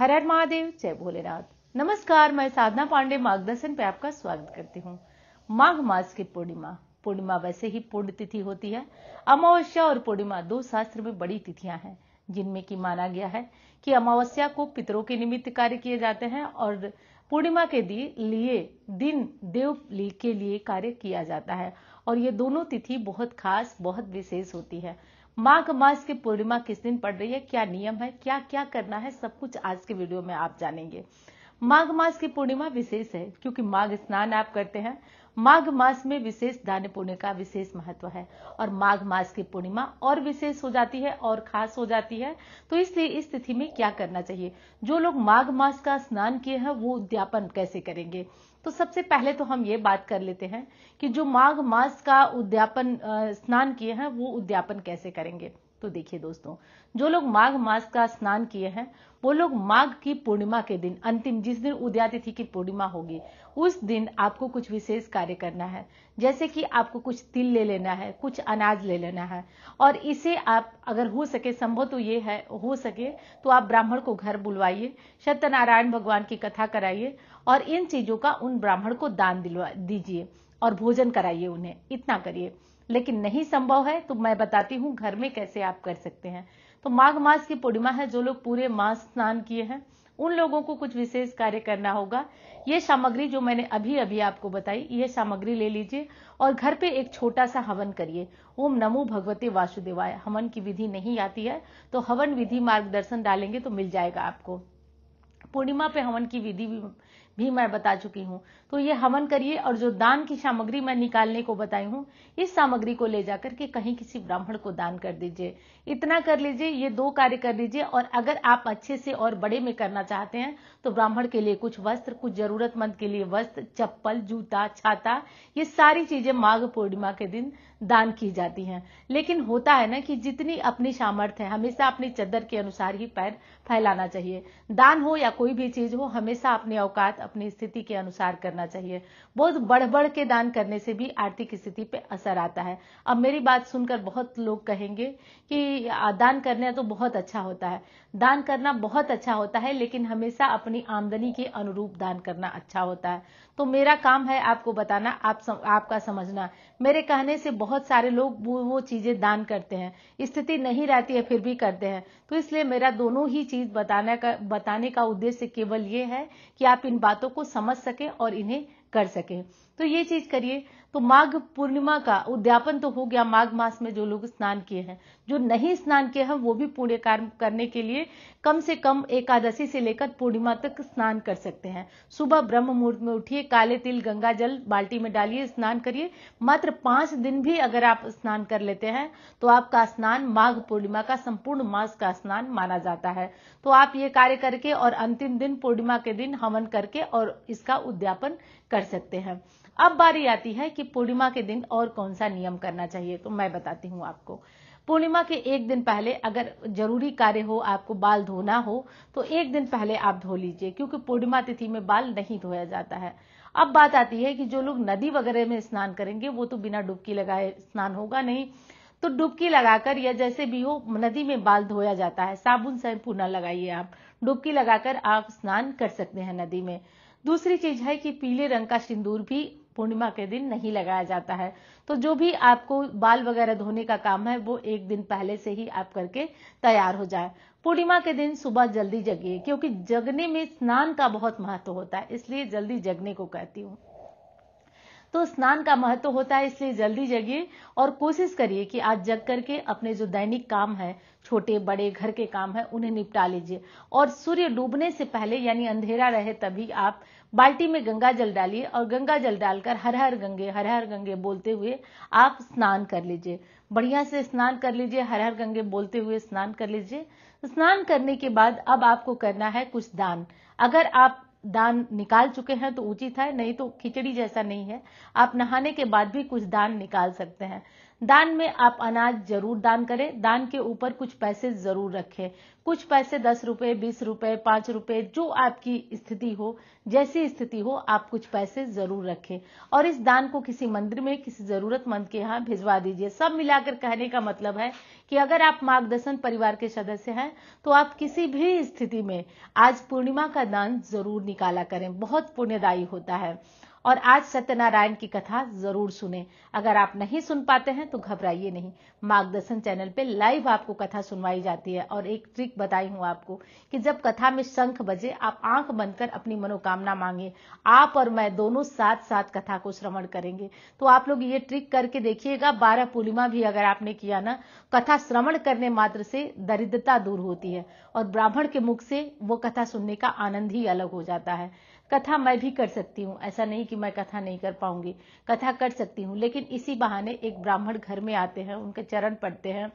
हर हर महादेव, जय भोलेनाथ। नमस्कार, मैं साधना पांडे मार्गदर्शन पे आपका स्वागत करती हूँ। माघ मास की पूर्णिमा वैसे ही पूर्ण तिथि होती है। अमावस्या और पूर्णिमा दो शास्त्र में बड़ी तिथियां हैं, जिनमें की माना गया है कि अमावस्या को पितरों के निमित्त कार्य किए जाते हैं और पूर्णिमा के लिए दिन देव के लिए कार्य किया जाता है। और ये दोनों तिथि बहुत खास, बहुत विशेष होती है। माघ मास की पूर्णिमा किस दिन पड़ रही है, क्या नियम है, क्या क्या करना है, सब कुछ आज के वीडियो में आप जानेंगे। माघ मास की पूर्णिमा विशेष है क्योंकि माघ स्नान आप करते हैं। माघ मास में विशेष दान पुण्य का विशेष महत्व है और माघ मास की पूर्णिमा और विशेष हो जाती है और खास हो जाती है। तो इसलिए इस तिथि में क्या करना चाहिए, जो लोग माघ मास का स्नान किए हैं वो उद्यापन कैसे करेंगे। तो सबसे पहले तो हम ये बात कर लेते हैं कि जो माघ मास का उद्यापन स्नान किए हैं वो उद्यापन कैसे करेंगे। तो देखिए दोस्तों, जो लोग माघ मास का स्नान किए हैं वो लोग माघ की पूर्णिमा के दिन, अंतिम जिस दिन उदया तिथि की पूर्णिमा होगी, उस दिन आपको कुछ विशेष कार्य करना है। जैसे कि आपको कुछ तिल ले लेना है, कुछ अनाज ले लेना है और इसे आप अगर हो सके, संभव तो ये है, हो सके तो आप ब्राह्मण को घर बुलवाइए, सत्यनारायण भगवान की कथा कराइए और इन चीजों का उन ब्राह्मण को दान दिलवा दीजिए और भोजन कराइए उन्हें, इतना करिए। लेकिन नहीं संभव है तो मैं बताती हूँ घर में कैसे आप कर सकते हैं। तो माघ मास की पूर्णिमा है, जो लोग पूरे मास स्नान किए हैं उन लोगों को कुछ विशेष कार्य करना होगा। ये सामग्री जो मैंने अभी अभी आपको बताई, ये सामग्री ले लीजिए और घर पे एक छोटा सा हवन करिए। ओम नमो भगवते वासुदेवाय। हवन की विधि नहीं आती है तो हवन विधि मार्गदर्शन डालेंगे तो मिल जाएगा आपको। पूर्णिमा पे हवन की विधि भी मैं बता चुकी हूँ। तो ये हवन करिए और जो दान की सामग्री मैं निकालने को बताई हूँ, इस सामग्री को ले जाकर के कहीं किसी ब्राह्मण को दान कर दीजिए। इतना कर लीजिए, ये दो कार्य कर लीजिए। और अगर आप अच्छे से और बड़े में करना चाहते हैं तो ब्राह्मण के लिए कुछ वस्त्र, कुछ जरूरतमंद के लिए वस्त्र, चप्पल, जूता, छाता, ये सारी चीजें माघ पूर्णिमा के दिन दान की जाती हैं। लेकिन होता है ना कि जितनी अपनी सामर्थ्य है, हमेशा अपनी चद्दर के अनुसार ही पैर फैलाना चाहिए। दान हो या कोई भी चीज हो, हमेशा अपनी औकात, अपनी स्थिति के अनुसार करना चाहिए। बहुत बढ़ बढ़ के दान करने से भी आर्थिक स्थिति पे असर आता है। अब मेरी बात सुनकर बहुत लोग कहेंगे कि दान करना तो बहुत अच्छा होता है। दान करना बहुत अच्छा होता है, लेकिन हमेशा अपनी आमदनी के अनुरूप दान करना अच्छा होता है। तो मेरा काम है आपको बताना, आपका समझना। मेरे कहने से बहुत सारे लोग वो चीजें दान करते हैं, स्थिति नहीं रहती है फिर भी करते हैं। तो इसलिए मेरा दोनों ही चीज बताने का उद्देश्य केवल ये है कि आप इन बातों को समझ सकें और इन्हें कर सकें। तो ये चीज करिए। तो माघ पूर्णिमा का उद्यापन तो हो गया। माघ मास में जो लोग स्नान किए हैं, जो नहीं स्नान किए हैं वो भी पुण्य कार्य करने के लिए कम से कम एकादशी से लेकर पूर्णिमा तक स्नान कर सकते हैं। सुबह ब्रह्म मुहूर्त में उठिए, काले तिल गंगा जल बाल्टी में डालिए, स्नान करिए। मात्र 5 दिन भी अगर आप स्नान कर लेते हैं तो आपका स्नान माघ पूर्णिमा का संपूर्ण मास का स्नान माना जाता है। तो आप ये कार्य करके और अंतिम दिन पूर्णिमा के दिन हवन करके और इसका उद्यापन कर सकते हैं। अब बारी आती है कि पूर्णिमा के दिन और कौन सा नियम करना चाहिए, तो मैं बताती हूँ आपको। पूर्णिमा के एक दिन पहले अगर जरूरी कार्य हो, आपको बाल धोना हो तो एक दिन पहले आप धो लीजिए, क्योंकि पूर्णिमा तिथि में बाल नहीं धोया जाता है। अब बात आती है कि जो लोग नदी वगैरह में स्नान करेंगे वो तो बिना डुबकी लगाए स्नान होगा नहीं। तो डुबकी लगाकर या जैसे भी हो, नदी में बाल धोया जाता है, साबुन शैम्पू न लगाइए आप, डुबकी लगाकर आप स्नान कर सकते हैं नदी में। दूसरी चीज है कि पीले रंग का सिंदूर भी पूर्णिमा के दिन नहीं लगाया जाता है। तो जो भी आपको बाल वगैरह धोने का काम है वो एक दिन पहले से ही आप करके तैयार हो जाए। पूर्णिमा के दिन सुबह जल्दी जगिए, क्योंकि जगने में स्नान का बहुत महत्व होता है, इसलिए जल्दी जगने को कहती हूँ। तो स्नान का महत्व होता है, इसलिए जल्दी जगिए और कोशिश करिए कि आज जग करके अपने जो दैनिक काम है, छोटे बड़े घर के काम है, उन्हें निपटा लीजिए। और सूर्य डूबने से पहले, यानी अंधेरा रहे तभी आप बाल्टी में गंगा जल डालिए और गंगा जल डालकर हर हर गंगे बोलते हुए आप स्नान कर लीजिए। बढ़िया से स्नान कर लीजिए, हर हर गंगे बोलते हुए स्नान कर लीजिए। स्नान करने के बाद अब आपको करना है कुछ दान। अगर आप दान निकाल चुके हैं तो उचित है, नहीं तो खिचड़ी जैसा नहीं है, आप नहाने के बाद भी कुछ दान निकाल सकते हैं। दान में आप अनाज जरूर दान करें, दान के ऊपर कुछ पैसे जरूर रखें, कुछ पैसे 10 रुपए, 20 रुपए, 5 रुपए, जो आपकी स्थिति हो, जैसी स्थिति हो, आप कुछ पैसे जरूर रखें और इस दान को किसी मंदिर में किसी जरूरतमंद के यहाँ भिजवा दीजिए। सब मिलाकर कहने का मतलब है कि अगर आप मार्गदर्शन परिवार के सदस्य हैं तो आप किसी भी स्थिति में आज पूर्णिमा का दान जरूर निकाला करें, बहुत पुण्यदायी होता है। और आज सत्यनारायण की कथा जरूर सुने। अगर आप नहीं सुन पाते हैं तो घबराइए नहीं, मार्गदर्शन चैनल पे लाइव आपको कथा सुनवाई जाती है। और एक ट्रिक बताई हूं आपको कि जब कथा में शंख बजे आप आंख बंद कर अपनी मनोकामना मांगे। आप और मैं दोनों साथ साथ कथा को श्रवण करेंगे। तो आप लोग ये ट्रिक करके देखिएगा। 12 पूर्णिमा भी अगर आपने किया ना, कथा श्रवण करने मात्र से दरिद्रता दूर होती है और ब्राह्मण के मुख से वो कथा सुनने का आनंद ही अलग हो जाता है। कथा मैं भी कर सकती हूँ, ऐसा नहीं कि मैं कथा नहीं कर पाऊंगी, कथा कर सकती हूँ, लेकिन इसी बहाने एक ब्राह्मण घर में आते हैं, उनके चरण पड़ते हैं,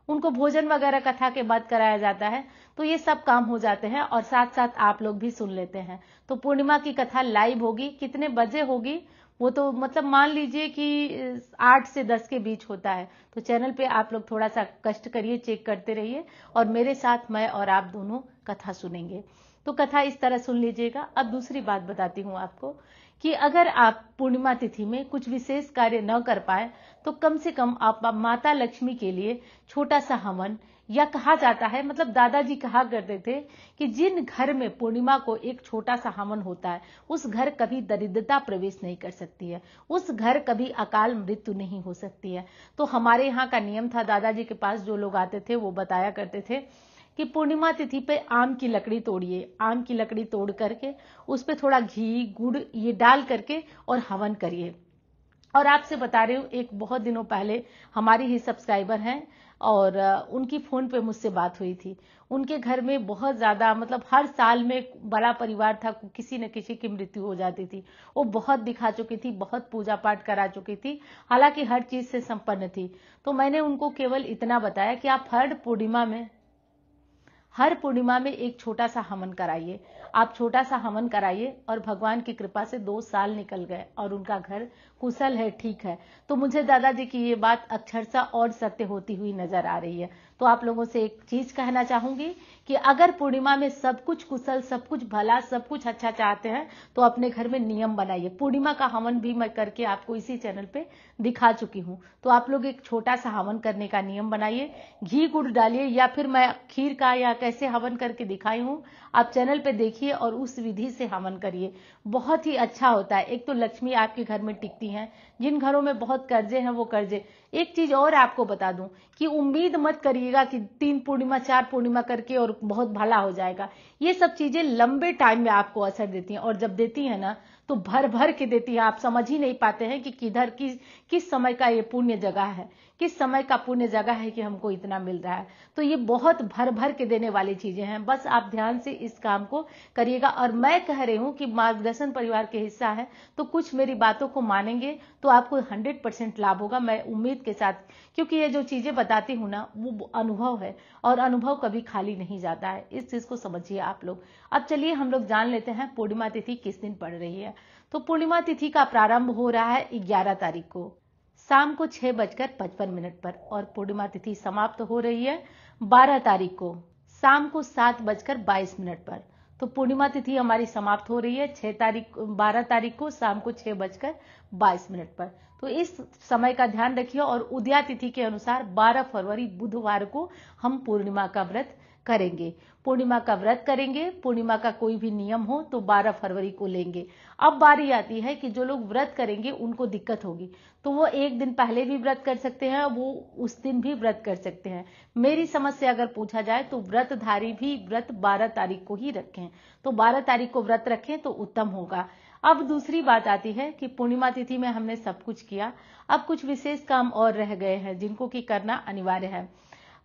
उनको भोजन वगैरह कथा के बाद कराया जाता है, तो ये सब काम हो जाते हैं और साथ साथ आप लोग भी सुन लेते हैं। तो पूर्णिमा की कथा लाइव होगी, कितने बजे होगी वो तो मतलब मान लीजिए कि 8 से 10 के बीच होता है। तो चैनल पे आप लोग थोड़ा सा कष्ट करिए, चेक करते रहिए और मेरे साथ मैं और आप दोनों कथा सुनेंगे। तो कथा इस तरह सुन लीजिएगा। अब दूसरी बात बताती हूँ आपको कि अगर आप पूर्णिमा तिथि में कुछ विशेष कार्य न कर पाए तो कम से कम आप माता लक्ष्मी के लिए छोटा सा हवन, या कहा जाता है, मतलब दादाजी कहा करते थे कि जिन घर में पूर्णिमा को एक छोटा सा हवन होता है उस घर कभी दरिद्रता प्रवेश नहीं कर सकती है, उस घर कभी अकाल मृत्यु नहीं हो सकती है। तो हमारे यहाँ का नियम था, दादाजी के पास जो लोग आते थे वो बताया करते थे कि पूर्णिमा तिथि पे आम की लकड़ी तोड़िए, आम की लकड़ी तोड़ करके उस पे थोड़ा घी गुड़ ये डाल करके और हवन करिए। और आपसे बता रही हूँ, एक बहुत दिनों पहले हमारी ही सब्सक्राइबर हैं और उनकी फोन पे मुझसे बात हुई थी। उनके घर में बहुत ज्यादा, मतलब हर साल में बड़ा परिवार था, किसी न किसी की मृत्यु हो जाती थी। वो बहुत दिखा चुकी थी, बहुत पूजा पाठ करा चुकी थी, हालांकि हर चीज से संपन्न थी। तो मैंने उनको केवल इतना बताया कि आप हर पूर्णिमा में एक छोटा सा हवन कराइए। आप छोटा सा हवन कराइए और भगवान की कृपा से 2 साल निकल गए और उनका घर कुशल है, ठीक है। तो मुझे दादाजी की ये बात अक्षरशः और सत्य होती हुई नजर आ रही है। तो आप लोगों से एक चीज कहना चाहूंगी कि अगर पूर्णिमा में सब कुछ कुशल, सब कुछ भला, सब कुछ अच्छा चाहते हैं तो अपने घर में नियम बनाइए। पूर्णिमा का हवन भी मैं करके आपको इसी चैनल पे दिखा चुकी हूँ। तो आप लोग एक छोटा सा हवन करने का नियम बनाइए, घी गुड़ डालिए, या फिर मैं खीर का या कैसे हवन करके दिखाई हूँ, आप चैनल पे देखिए और उस विधि से हवन करिए। बहुत ही अच्छा होता है। एक तो लक्ष्मी आपके घर में टिकती हैं, जिन घरों में बहुत कर्जे हैं वो कर्जे। एक चीज और आपको बता दूं कि उम्मीद मत करिएगा कि 3 पूर्णिमा 4 पूर्णिमा करके और बहुत भला हो जाएगा। ये सब चीजें लंबे टाइम में आपको असर देती हैं और जब देती है ना तो भर भर के देती है। आप समझ ही नहीं पाते हैं कि किधर किस समय का ये पुण्य जगह है, किस समय का पुण्य जगह है कि हमको इतना मिल रहा है। तो ये बहुत भर भर के देने वाली चीजें हैं। बस आप ध्यान से इस काम को करिएगा। और मैं कह रही हूं कि मार्गदर्शन परिवार के हिस्सा है तो कुछ मेरी बातों को मानेंगे तो आपको 100% लाभ होगा, मैं उम्मीद के साथ। क्योंकि ये जो चीजें बताती हूं ना वो अनुभव है और अनुभव कभी खाली नहीं जाता है, इस चीज को समझिए आप लोग। अब चलिए हम लोग जान लेते हैं पूर्णिमा तिथि किस दिन पड़ रही है। तो पूर्णिमा तिथि का प्रारंभ हो रहा है 11 तारीख को शाम को 6:55 पर और पूर्णिमा तिथि समाप्त हो रही है 12 तारीख को शाम को 7:22 पर। तो पूर्णिमा तिथि हमारी समाप्त हो रही है 12 तारीख को शाम को 6:22 पर। तो इस समय का ध्यान रखिए। और उदया तिथि के अनुसार 12 फरवरी बुधवार को हम पूर्णिमा का व्रत करेंगे। पूर्णिमा का व्रत करेंगे, पूर्णिमा का कोई भी नियम हो तो 12 फरवरी को लेंगे। अब बारी आती है कि जो लोग व्रत करेंगे उनको दिक्कत होगी, तो वो एक दिन पहले भी व्रत कर सकते हैं, वो उस दिन भी व्रत कर सकते हैं। मेरी समझ से अगर पूछा जाए तो व्रतधारी भी व्रत 12 तारीख को ही रखें, तो 12 तारीख को व्रत रखें तो उत्तम होगा। अब दूसरी बात आती है कि पूर्णिमा तिथि में हमने सब कुछ किया, अब कुछ विशेष काम और रह गए हैं जिनको कि करना अनिवार्य है।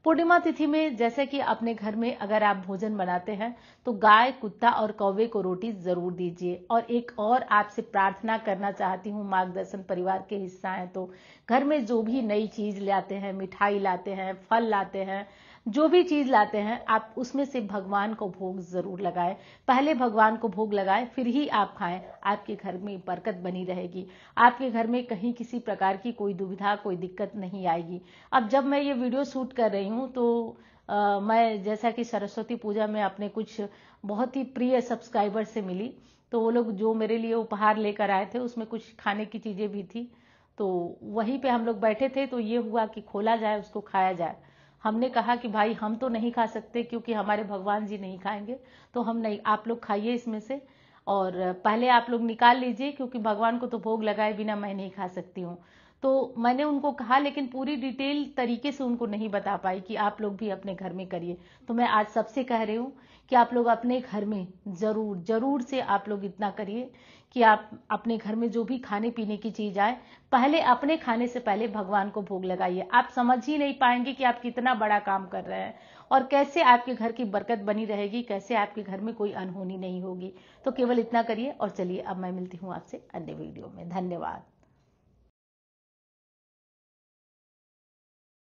पूर्णिमा तिथि में जैसे कि अपने घर में अगर आप भोजन बनाते हैं तो गाय, कुत्ता और कौवे को रोटी जरूर दीजिए। और एक और आपसे प्रार्थना करना चाहती हूँ, मार्गदर्शन परिवार के हिस्सा है तो घर में जो भी नई चीज लाते हैं, मिठाई लाते हैं, फल लाते हैं, जो भी चीज लाते हैं आप उसमें से भगवान को भोग जरूर लगाएं। पहले भगवान को भोग लगाएं, फिर ही आप खाएं। आपके घर में बरकत बनी रहेगी, आपके घर में कहीं किसी प्रकार की कोई दुविधा, कोई दिक्कत नहीं आएगी। अब जब मैं ये वीडियो शूट कर रही हूं तो मैं जैसा कि सरस्वती पूजा में अपने कुछ बहुत ही प्रिय सब्सक्राइबर से मिली, तो वो लोग जो मेरे लिए उपहार लेकर आए थे उसमें कुछ खाने की चीजें भी थी। तो वहीं पे हम लोग बैठे थे, तो ये हुआ कि खोला जाए, उसको खाया जाए। हमने कहा कि भाई हम तो नहीं खा सकते क्योंकि हमारे भगवान जी नहीं खाएंगे, तो हम नहीं, आप लोग खाइए इसमें से, और पहले आप लोग निकाल लीजिए क्योंकि भगवान को तो भोग लगाए बिना मैं नहीं खा सकती हूँ। तो मैंने उनको कहा, लेकिन पूरी डिटेल तरीके से उनको नहीं बता पाई कि आप लोग भी अपने घर में करिए। तो मैं आज सबसे कह रही हूँ कि आप लोग अपने घर में जरूर जरूर से आप लोग इतना करिए कि आप अपने घर में जो भी खाने पीने की चीज आए, पहले अपने खाने से पहले भगवान को भोग लगाइए। आप समझ ही नहीं पाएंगे कि आप कितना बड़ा काम कर रहे हैं और कैसे आपके घर की बरकत बनी रहेगी, कैसे आपके घर में कोई अनहोनी नहीं होगी। तो केवल इतना करिए। और चलिए अब मैं मिलती हूँ आपसे अन्य वीडियो में। धन्यवाद।